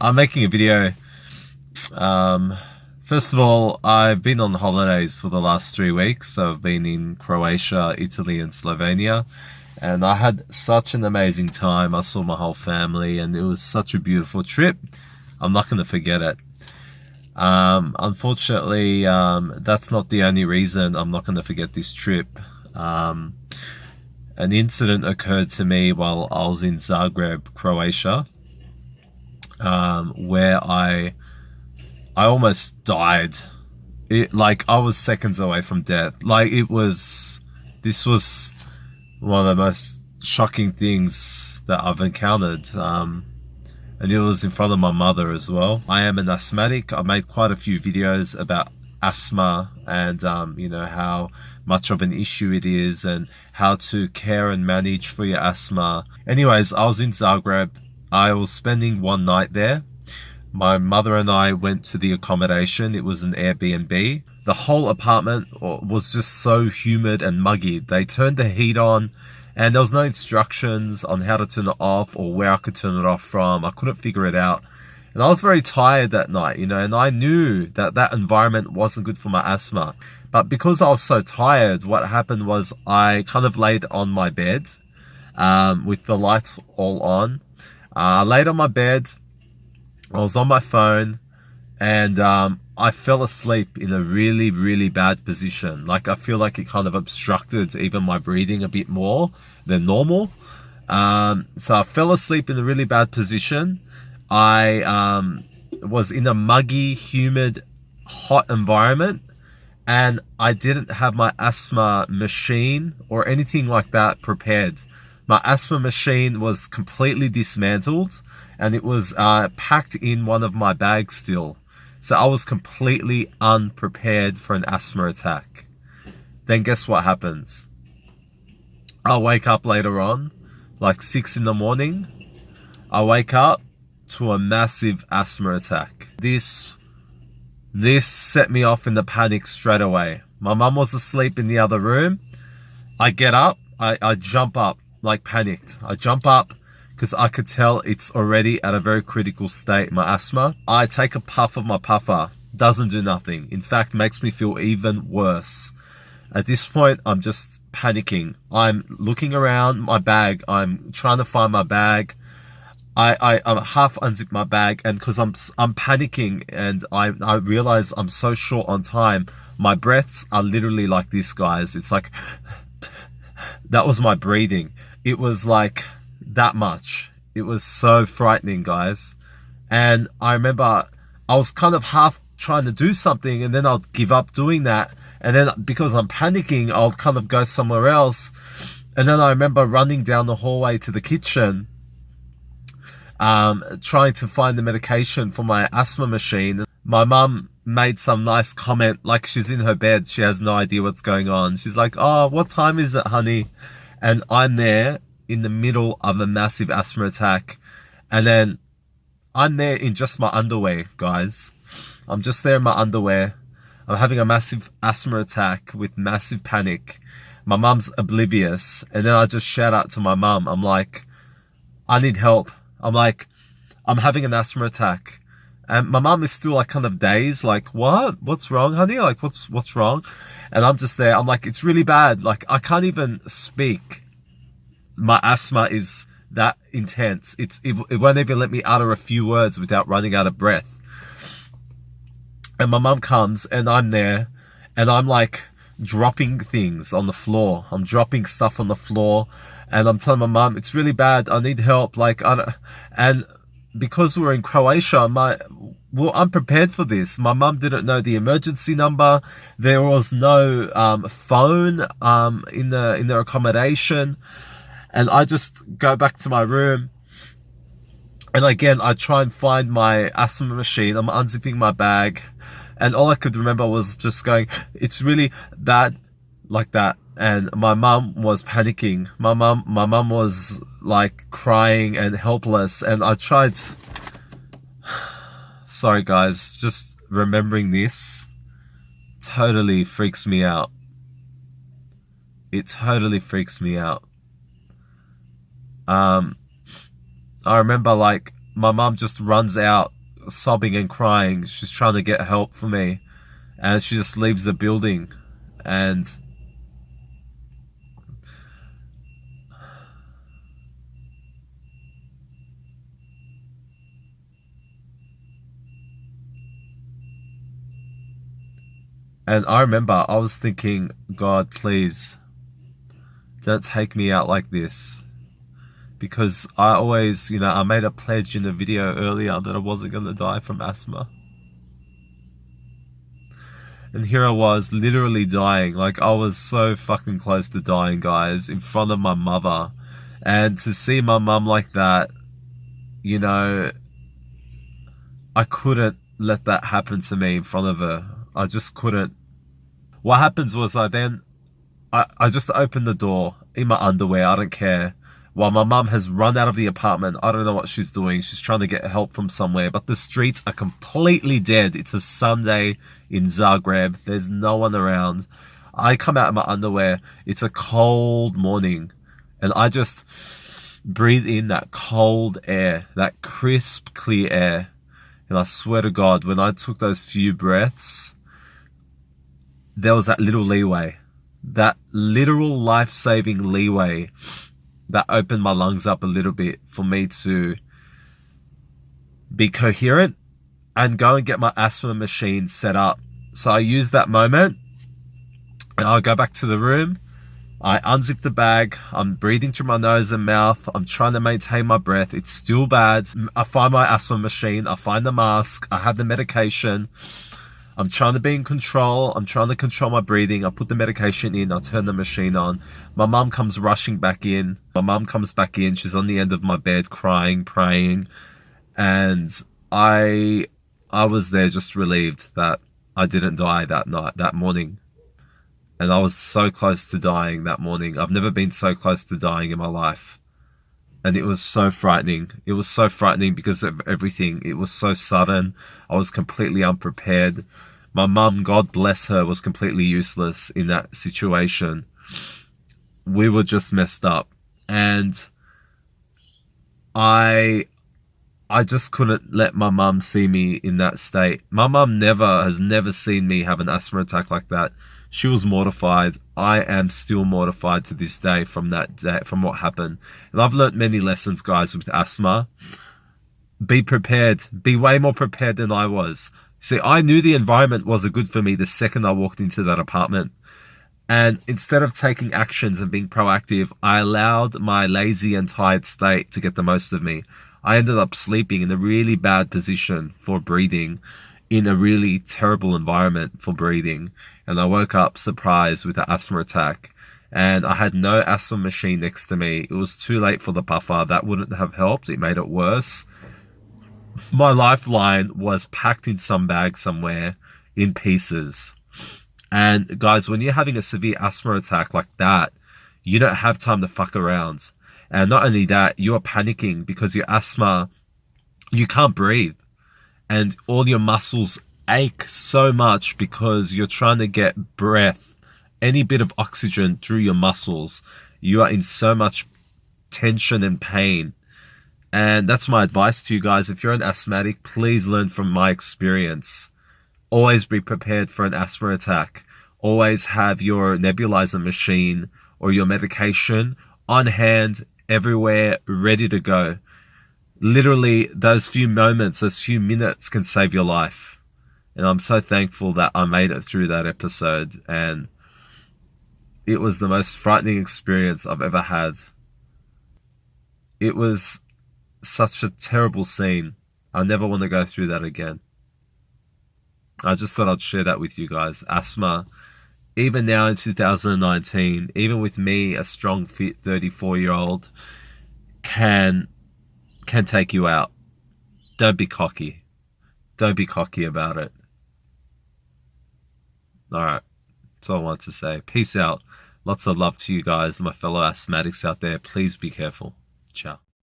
I'm making a video. First of all, I've been on holidays for the last 3 weeks. So I've been in Croatia, Italy, and Slovenia. And I had such an amazing time. I saw my whole family, and it was such a beautiful trip. I'm not going to forget it. Unfortunately, that's not the only reason I'm not going to forget this trip. An incident occurred to me while I was in Zagreb, Croatia, where I almost died. I was seconds away from death. This was one of the most shocking things that I've encountered. And it was in front of my mother as well. I am an asthmatic. I made quite a few videos about asthma and, how much of an issue it is and how to care and manage for your asthma. Anyways, I was in Zagreb. I was spending one night there. My mother and I went to the accommodation. It was an Airbnb. The whole apartment was just so humid and muggy. They turned the heat on, and there was no instructions on how to turn it off or where I could turn it off from. I couldn't figure it out. And I was very tired that night, and I knew that that environment wasn't good for my asthma. But because I was so tired, what happened was I kind of laid on my bed with the lights all on. I laid on my bed. I was on my phone, and I fell asleep in a really, really bad position. I feel like it kind of obstructed even my breathing a bit more than normal. So I fell asleep in a really bad position. I was in a muggy, humid, hot environment, and I didn't have my asthma machine or anything like that prepared. My asthma machine was completely dismantled, and it was packed in one of my bags still. So I was completely unprepared for an asthma attack. Then guess what happens? I'll wake up later on, 6 in the morning. I wake up to a massive asthma attack. This set me off in the panic straight away. My mum was asleep in the other room. I get up, I jump up, panicked. I jump up because I could tell it's already at a very critical state, my asthma. I take a puff of my puffer. Doesn't do nothing. In fact, makes me feel even worse. At this point, I'm just panicking. I'm looking around my bag. I'm trying to find my bag. I half unzip my bag, and because I'm panicking, and I realize I'm so short on time. My breaths are literally like this, guys. It's like that was my breathing. It was like that much. It was so frightening, guys. And I remember I was kind of half trying to do something, and then I'll give up doing that. And then because I'm panicking, I'll kind of go somewhere else. And then I remember running down the hallway to the kitchen, trying to find the medication for my asthma machine. My mum made some nice comment, she's in her bed. She has no idea what's going on. She's like, "Oh, what time is it, honey?" And I'm there in the middle of a massive asthma attack. And then I'm there in just my underwear, guys. I'm just there in my underwear. I'm having a massive asthma attack with massive panic. My mum's oblivious. And then I just shout out to my mum. I'm like, "I need help." I'm having an asthma attack. And my mum is still kind of dazed, "What? What's wrong, honey? What's wrong?" And I'm just there. I'm like, "It's really bad. I can't even speak. My asthma is that intense. It won't even let me utter a few words without running out of breath." And my mum comes, and I'm there, and I'm dropping things on the floor. I'm dropping stuff on the floor, and I'm telling my mum, "It's really bad. I need help." And because we're in Croatia, we're unprepared for this. My mum didn't know the emergency number. There was no phone in the accommodation. And I just go back to my room, and again, I try and find my asthma machine. I'm unzipping my bag, and all I could remember was just going, "It's really bad," like that. And my mum was panicking. My mum was crying and helpless. And I tried. Sorry, guys, just remembering this totally freaks me out. It totally freaks me out. I remember my mum just runs out sobbing and crying. She's trying to get help for me, and she just leaves the building. And I remember I was thinking, God, please don't take me out like this. Because I always, I made a pledge in a video earlier that I wasn't going to die from asthma. And here I was, literally dying. Like, I was so fucking close to dying, guys, in front of my mother. And to see my mum like that, I couldn't let that happen to me in front of her. I just couldn't. What happens was I just opened the door in my underwear. I don't care. While my mum has run out of the apartment. I don't know what she's doing. She's trying to get help from somewhere. But the streets are completely dead. It's a Sunday in Zagreb. There's no one around. I come out in my underwear. It's a cold morning. And I just breathe in that cold air. That crisp, clear air. And I swear to God, when I took those few breaths, there was that little leeway. That literal life-saving leeway that opened my lungs up a little bit for me to be coherent and go and get my asthma machine set up. So I used that moment, and I go back to the room. I unzip the bag. I'm breathing through my nose and mouth. I'm trying to maintain my breath. It's still bad. I find my asthma machine. I find the mask. I have the medication. I'm trying to be in control. I'm trying to control my breathing. I put the medication in. I turn the machine on. My mum comes rushing back in. My mum comes back in. She's on the end of my bed crying, praying. And I was there just relieved that I didn't die that morning. And I was so close to dying that morning. I've never been so close to dying in my life. And it was so frightening. It was so frightening because of everything. It was so sudden. I was completely unprepared. My mum, God bless her, was completely useless in that situation. We were just messed up. And I just couldn't let my mum see me in that state. My mum has never seen me have an asthma attack like that. She was mortified. I am still mortified to this day from that day, from what happened. And I've learnt many lessons, guys, with asthma. Be prepared. Be way more prepared than I was. See, I knew the environment wasn't good for me the second I walked into that apartment. And instead of taking actions and being proactive, I allowed my lazy and tired state to get the most of me. I ended up sleeping in a really bad position for breathing, in a really terrible environment for breathing. And I woke up surprised with an asthma attack. And I had no asthma machine next to me. It was too late for the puffer. That wouldn't have helped. It made it worse. My lifeline was packed in some bag somewhere in pieces. And guys, when you're having a severe asthma attack like that, you don't have time to fuck around. And not only that, you are panicking because your asthma, you can't breathe. And all your muscles ache so much because you're trying to get breath, any bit of oxygen through your muscles. You are in so much tension and pain. And that's my advice to you guys. If you're an asthmatic, please learn from my experience. Always be prepared for an asthma attack. Always have your nebulizer machine or your medication on hand, everywhere, ready to go. Literally, those few moments, those few minutes can save your life. And I'm so thankful that I made it through that episode. And it was the most frightening experience I've ever had. It was such a terrible scene. I never want to go through that again. I just thought I'd share that with you guys. Asthma, even now in 2019, even with me, a strong, fit 34-year-old, can take you out. Don't be cocky. Don't be cocky about it. Alright, that's all I want to say. Peace out. Lots of love to you guys, my fellow asthmatics out there. Please be careful. Ciao.